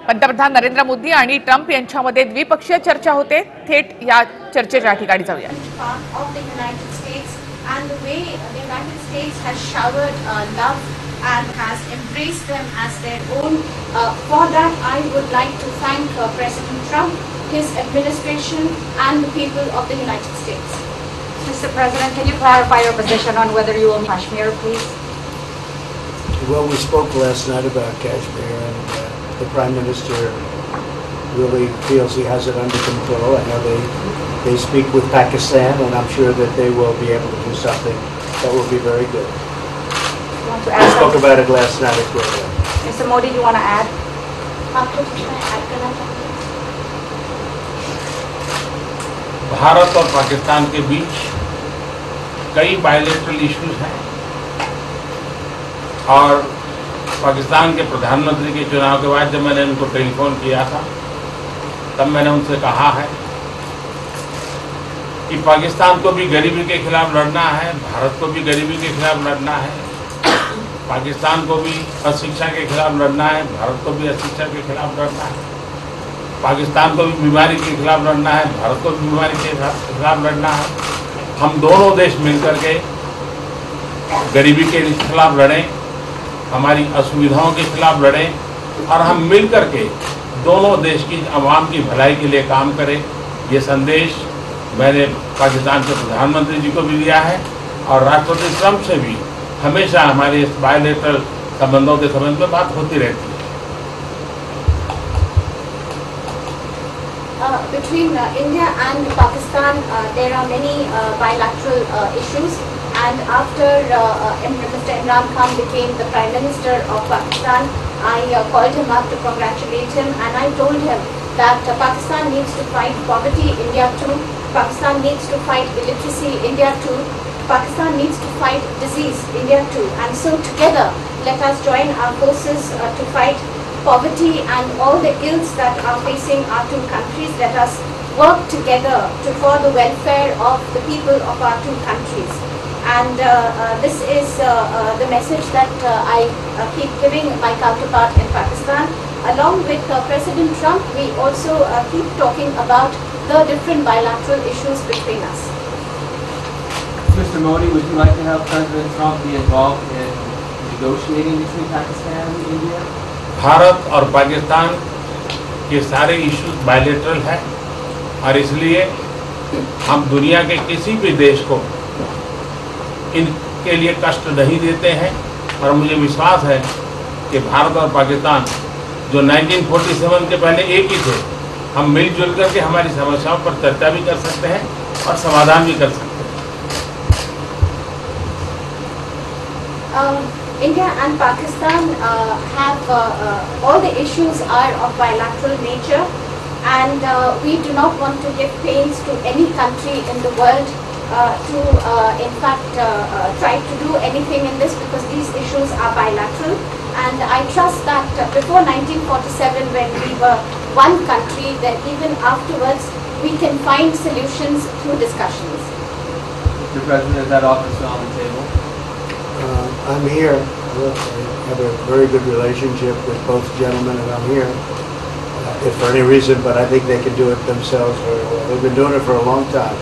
पंतप्रधान नरेंद्र मोदी आणि ट्रम्प यांच्यामध्ये द्विपक्षीय चर्चा होते. थेट या चर्चेच्या ठिकाणी जाऊया. And the way the United States has showered love and has embraced them as their own. For that, I would like to thank President Trump, his administration, and the people of the United States. Mr. President, can you clarify your position on whether you will Kashmir, please? Well, we spoke last night about Kashmir, and the Prime Minister really feels he has it under control. I know they speak with Pakistan, and I'm sure that they will be able to do something that will be very good. You want to add We spoke about it last night as well. Mr. Modi, you want to add? Bharat और पाकिस्तान के बीच कई bilateral issues हैं और पाकिस्तान के प्रधानमंत्री के चुनाव के बाद जब मैंने उनको टेलीफोन किया था तब मैंने उनसे कहा है कि पाकिस्तान को भी गरीबी के खिलाफ लड़ना है, भारत को भी गरीबी के खिलाफ लड़ना है, पाकिस्तान को भी अशिक्षा के खिलाफ लड़ना है, भारत को भी अशिक्षा के खिलाफ लड़ना है, पाकिस्तान को भी बीमारी के खिलाफ लड़ना है, भारत को भी बीमारी के खिलाफ लड़ना है. हम दोनों देश मिलकर के गरीबी के खिलाफ लड़ें, हमारी असुविधाओं के खिलाफ लड़ें और हम मिलकर के दोनों देश की आवाम की भलाई के लिए काम करें. ये संदेश मैंने पाकिस्तान के प्रधानमंत्री जी को भी दिया है और राष्ट्रपति ट्रंप से भी हमेशा हमारे इस बायलैटरल संबंधों के संबंध में बात होती रहती है. Between India and Pakistan, there are many bilateral issues. And after Mr. Imran Khan became the Prime Minister of Pakistan, I called him up to congratulate him, and I told him that Pakistan needs to fight poverty, India too. Pakistan needs to fight illiteracy, India too. Pakistan needs to fight disease, India too. And so together, let us join our forces to fight poverty and all the ills that are facing our two countries. Let us work together for the welfare of the people of our two countries. And this is the message that I keep giving my counterpart in Pakistan. Along with President Trump, we also keep talking about the different bilateral issues between us. Mr. Modi, would you like to have President Trump be involved in negotiating between Pakistan and India? Bharat और पाकिस्तान के सारे issues bilateral हैं और इसलिए हम दुनिया के किसी भी देश को इनके लिए कष्ट नहीं देते हैं. और मुझे विश्वास है कि भारत और पाकिस्तान जो 1947 के पहले एक ही थे, हम मिलजुल करके हमारी समस्याओं पर चर्चा भी कर सकते हैं और समाधान भी कर सकते हैं. India and Pakistan have all the issues are of bilateral nature, and we do not want to give pains to any country in the world to in fact try to do anything in this, because these issues are bilateral. And I trust that before 1947, when we were one country, that even afterwards we can find solutions through discussions. Mr. President, is that offer still on the table? I'm here. I have a very good relationship with both gentlemen, and I'm here if for any reason, but I think they can do it themselves very well. They've been doing it for a long time.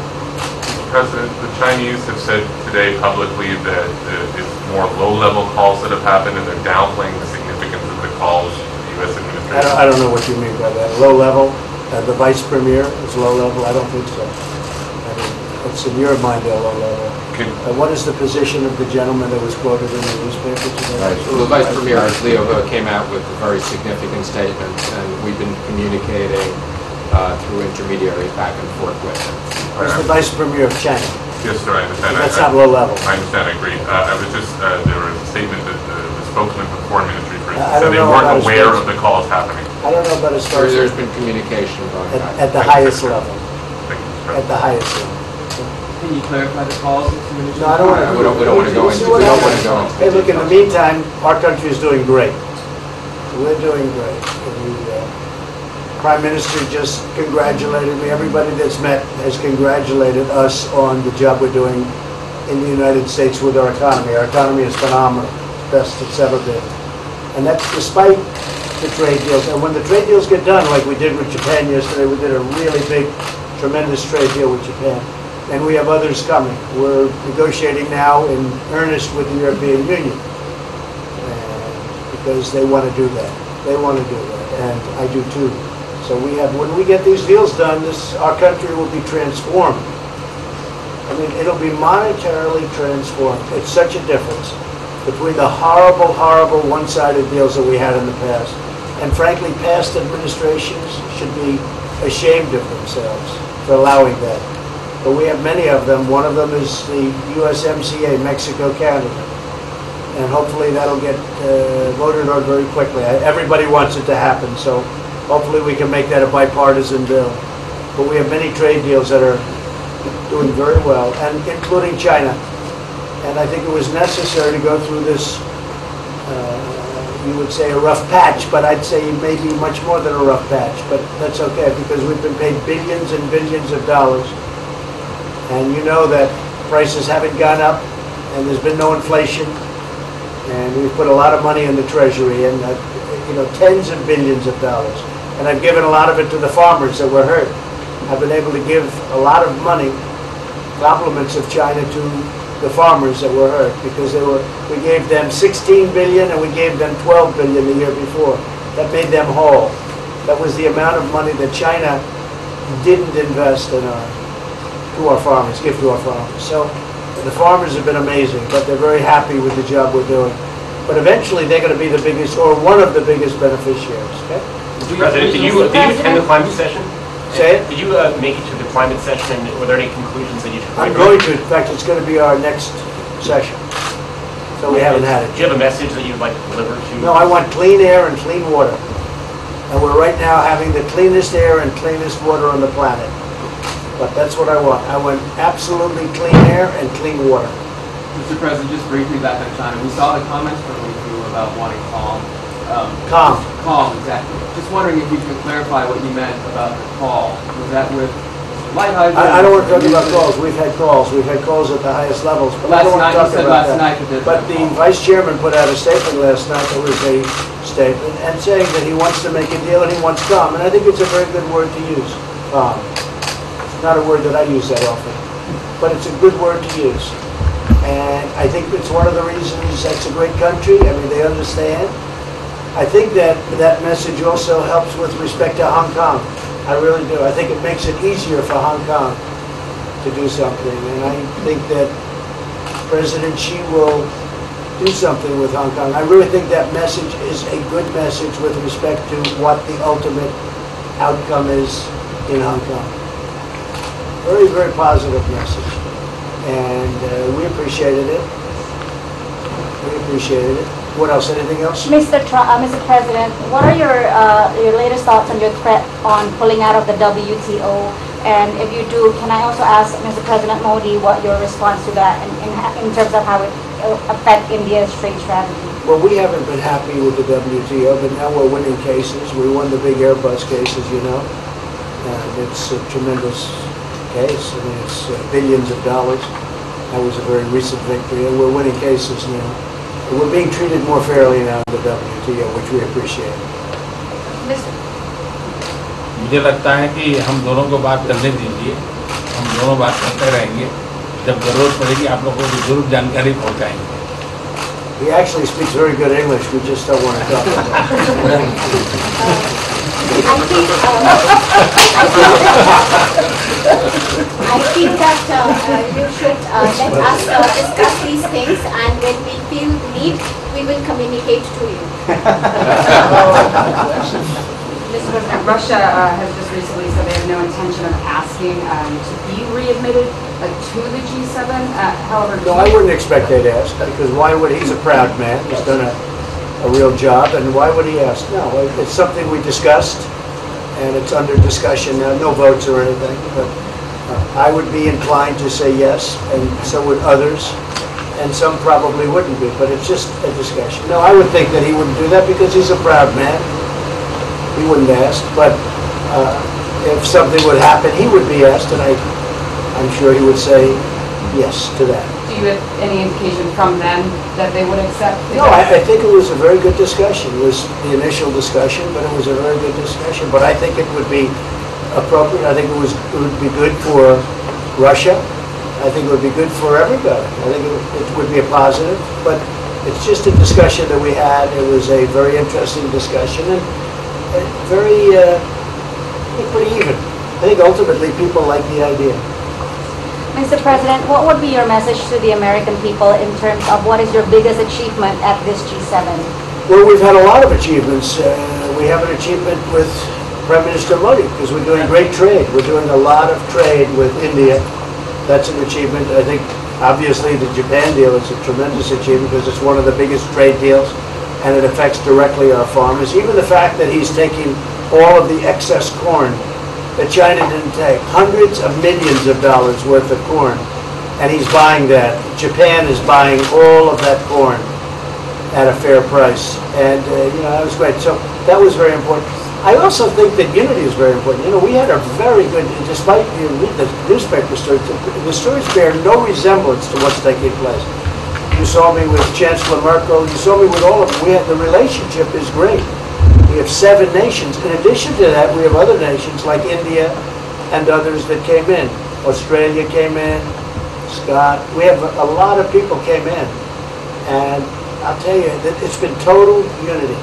President, the Chinese have said today publicly that it's more low-level calls that have happened, and they're downplaying the significance of the calls to the U.S. administration. I don't know what you mean by that. Low-level? The vice premier is low-level? I don't think so. I mean, it's in your mind they're low-level. What is the position of the gentleman that was quoted in the newspaper today? Right. Well, the Vice Premier, Leo, came out with a very significant statement, and we've been communicating through intermediaries back and forth with him. He's the Vice Premier of China. Yes, sir, I understand. That's not low level. I understand, I agree. I was just, there was a statement that the spokesman for the Foreign Ministry, for instance, said they weren't aware of the calls happening. I don't know about his spokesman. There's been communication going on. At the highest level. Thank you, At the highest level. Can you clarify the calls, Mr. Minister? No, I don't want to. We don't want to go into. We don't want to go into. Hey, look. In the meantime, our country is doing great. We're doing great. The Prime Minister just congratulated me. Everybody that's met has congratulated us on the job we're doing in the United States with our economy. Our economy is phenomenal, best it's ever been, and that's despite the trade deals. And when the trade deals get done, like we did with Japan yesterday, we did a really big, tremendous trade deal with Japan. And we have others coming. We're negotiating now in earnest with the European Union because they want to do that. They want to do that, and I do too. So we have, when we get these deals done, our country will be transformed. I mean, it'll be monetarily transformed. It's such a difference between the horrible, horrible one-sided deals that we had in the past. And frankly, past administrations should be ashamed of themselves for allowing that. But we have many of them. One of them is the USMCA, Mexico-Canada. And hopefully that'll get voted on very quickly. Everybody wants it to happen, so hopefully we can make that a bipartisan bill. But we have many trade deals that are doing very well, and including China. And I think it was necessary to go through this, you would say a rough patch, but I'd say maybe much more than a rough patch. But that's okay, because we've been paid billions and billions of dollars. And you know that prices haven't gone up, and there's been no inflation. And we've put a lot of money in the Treasury, and tens of billions of dollars. And I've given a lot of it to the farmers that were hurt. I've been able to give a lot of money, compliments of China, to the farmers that were hurt, because we gave them 16 billion and we gave them 12 billion the year before. That made them whole. That was the amount of money that China didn't invest in to our farmers, give to our farmers. So the farmers have been amazing, but they're very happy with the job we're doing. But eventually they're going to be the biggest, or one of the biggest beneficiaries. Okay? Mr. President, did you attend the climate session? Say it? Did you make it to the climate session? Were there any conclusions that you took? I'm going to. In fact, it's going to be our next session. So we haven't had it. Do you have a message that you'd like to deliver to? No, I want clean air and clean water. And we're right now having the cleanest air and cleanest water on the planet. But that's what I want. I want absolutely clean air and clean water. Mr. President, just briefly back on China, we saw the comments from you about wanting calm. Calm, exactly. Just wondering if you could clarify what you meant about the call. Was that with Lighthouse? I don't want to talk about calls. We've had calls. We've had calls at the highest levels. But I don't want to talk about that. But the Vice Chairman put out a statement last night that was a statement and saying that he wants to make a deal and he wants calm. And I think it's a very good word to use, calm. Not a word that I use that often, but it's a good word to use. And I think it's one of the reasons that's a great country. I mean, they understand. I think that message also helps with respect to Hong Kong. I really do. I think it makes it easier for Hong Kong to do something. And I think that President Xi will do something with Hong Kong. I really think that message is a good message with respect to what the ultimate outcome is in Hong Kong. Very, very positive message, and we appreciated it. We appreciated it. What else? Anything else? Mr. President, what are your latest thoughts on your threat on pulling out of the WTO? And if you do, can I also ask Mr. President Modi what your response to that in terms of how it will affect India's trade strategy? Well, we haven't been happy with the WTO, but now we're winning cases. We won the big Airbus cases, you know, and it's a tremendous case. I mean, it's billions of dollars. That was a very recent victory, and we're winning cases now. And we're being treated more fairly now in the WTO, which we appreciate. मुझे लगता है कि हम दोनों को बात करने दीजिए, हम दोनों बात करते रहेंगे, जब जरूरत पड़ेगी आप लोगों को जरूर जानकारी पहुंचाएंगे. He actually speaks very good English, we just don't want to talk about it. I think that you should let us discuss these things, and when we feel the need, we will communicate to you. Mr. President, Russia has just recently said they have no intention of asking to be readmitted to the G7. However, no, I wouldn't expect they'd ask, because why would he's a proud man, he's done a real job, and why would he ask? No, it's something we discussed, and it's under discussion now, no votes or anything, but I would be inclined to say yes, and so would others, and some probably wouldn't be, but it's just a discussion. No, I would think that he wouldn't do that because he's a proud man. He wouldn't ask, but if something would happen, he would be asked, and I'm sure he would say yes to that. Do Do you have any indication from them that they would accept? No, I think it was a very good discussion. It was the initial discussion, but it was a very good discussion. But I think it would be appropriate. I think it would be good for Russia. I think it would be good for everybody. I think it would be a positive. But it's just a discussion that we had. It was a very interesting discussion and very, pretty even. I think ultimately people like the idea. Mr. President, what would be your message to the American people in terms of what is your biggest achievement at this G7? Well, we've had a lot of achievements. We have an achievement with Prime Minister Modi because we're doing great trade. We're doing a lot of trade with India. That's an achievement. I think obviously the Japan deal is a tremendous achievement because it's one of the biggest trade deals and it affects directly our farmers. Even the fact that he's taking all of the excess corn that China didn't take, hundreds of millions of dollars worth of corn, and he's buying that. Japan is buying all of that corn at a fair price, and that was great. So that was very important. I also think that unity is very important. We had a very good, despite you read the newspaper stories, the stories bear no resemblance to what's taking place. You saw me with Chancellor Merkel, you saw me with all of them. The relationship is great. We have 7 nations. In addition to that, we have other nations like India and others that came in. Australia came in, Scott. We have a lot of people came in. And I'll tell you, that it's been total unity.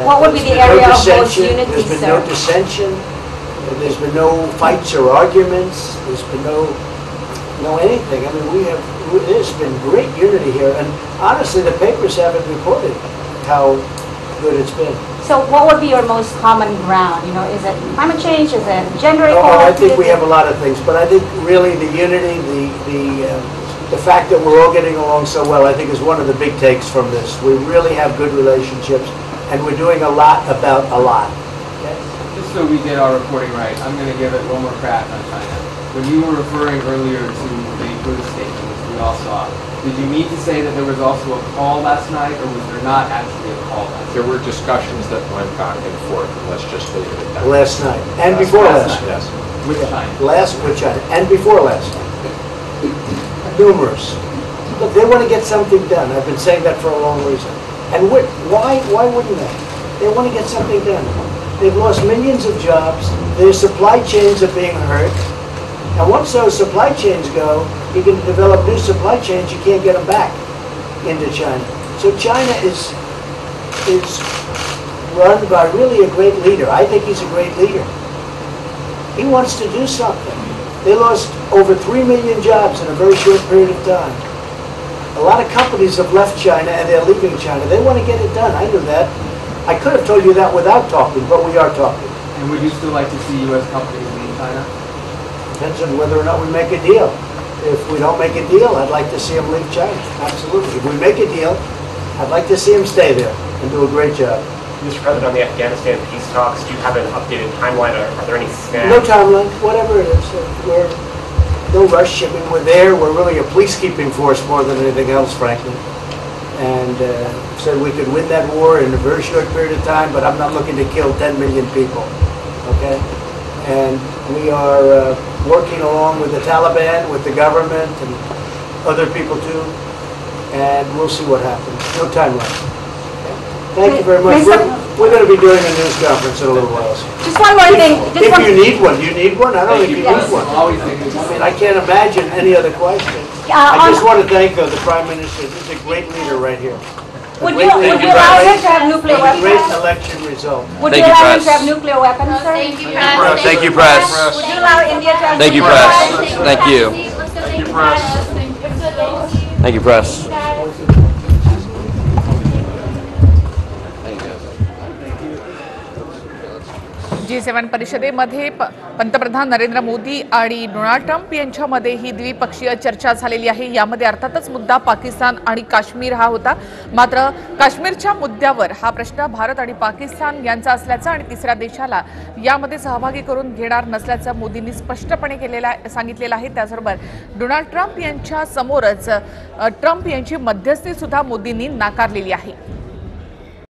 What would be the area of most unity, There's been no dissension. There's been no fights or arguments. There's been no anything. I mean, there's been great unity here. And honestly, the papers haven't reported how good it's been. So what would be your most common ground? Is it climate change? Is it gender equality? I think we have a lot of things, but I think really the unity, the fact that we're all getting along so well, I think is one of the big takes from this. We really have good relationships, and we're doing a lot about a lot. Okay? Just so we get our reporting right, I'm going to give it one more crack on China. When you were referring earlier to the Buddhist statement, which we all saw, did you mean to say that there was also a call last night, or was there not actually a call last night? There were discussions that went back and forth, and let's just leave it at that. Last night, and before last night. Yes. With China? With China, and before last night. Numerous. Look, they want to get something done. I've been saying that for a long reason. And why wouldn't they? They want to get something done. They've lost millions of jobs. Their supply chains are being hurt. And once those supply chains go, you can develop new supply chains, you can't get them back into China. So China is run by really a great leader. I think he's a great leader. He wants to do something. They lost over 3 million jobs in a very short period of time. A lot of companies have left China and they're leaving China. They want to get it done. I knew that. I could have told you that without talking, but we are talking. And would you still like to see U.S. companies leave China? Depends on whether or not we make a deal. If we don't make a deal, I'd like to see them leave China. Absolutely. If we make a deal, I'd like to see them stay there and do a great job. Mr. President, on the Afghanistan peace talks, do you have an updated timeline? Are there any snags? No timeline, whatever it is. We're no rush. I mean, we're there. We're really a peacekeeping force more than anything else, frankly. And said we could win that war in a very short period of time, but I'm not looking to kill 10 million people. Okay? And we are working along with the Taliban, with the government, and other people too. And we'll see what happens. No timeline. Thank you very much. We're going to be doing a news conference in a little while. Just one more thing. If you need one, you need one? I don't think you need one. I mean, I can't imagine any other question. I just want to thank the Prime Minister. He's a great leader right here. Would you allow him to have nuclear weapons? Great election result. Would you allow him to have nuclear weapons, sir? Thank you, Press. Thank you, Press. Would you allow India to have Thank you, nuclear Press. weapons? Thank you. Thank you, Press. Thank you, Press. G7 परिषदेमध्ये पंतप्रधान नरेंद्र मोदी आणि Donald Trump यांच्यामध्ये ही द्विपक्षीय चर्चा झालेली आहे। यामध्ये अर्थातच मुद्दा पाकिस्तान आणि काश्मीर हा होता। मात्र काश्मीरच्या मुद्द्यावर हा प्रश्न भारत आणि पाकिस्तान यांचा असल्याचा आणि तिसऱ्या देशाला यामध्ये सहभागी करून घेणार नसल्याचं मोदींनी स्पष्टपणे सांगितलेलं आहे। त्याचबरोबर डोनाल्ड ट्रम्प यांच्या समोरच ट्रम्प यांची मध्यस्थी सुद्धा मोदींनी नाकारलेली आहे।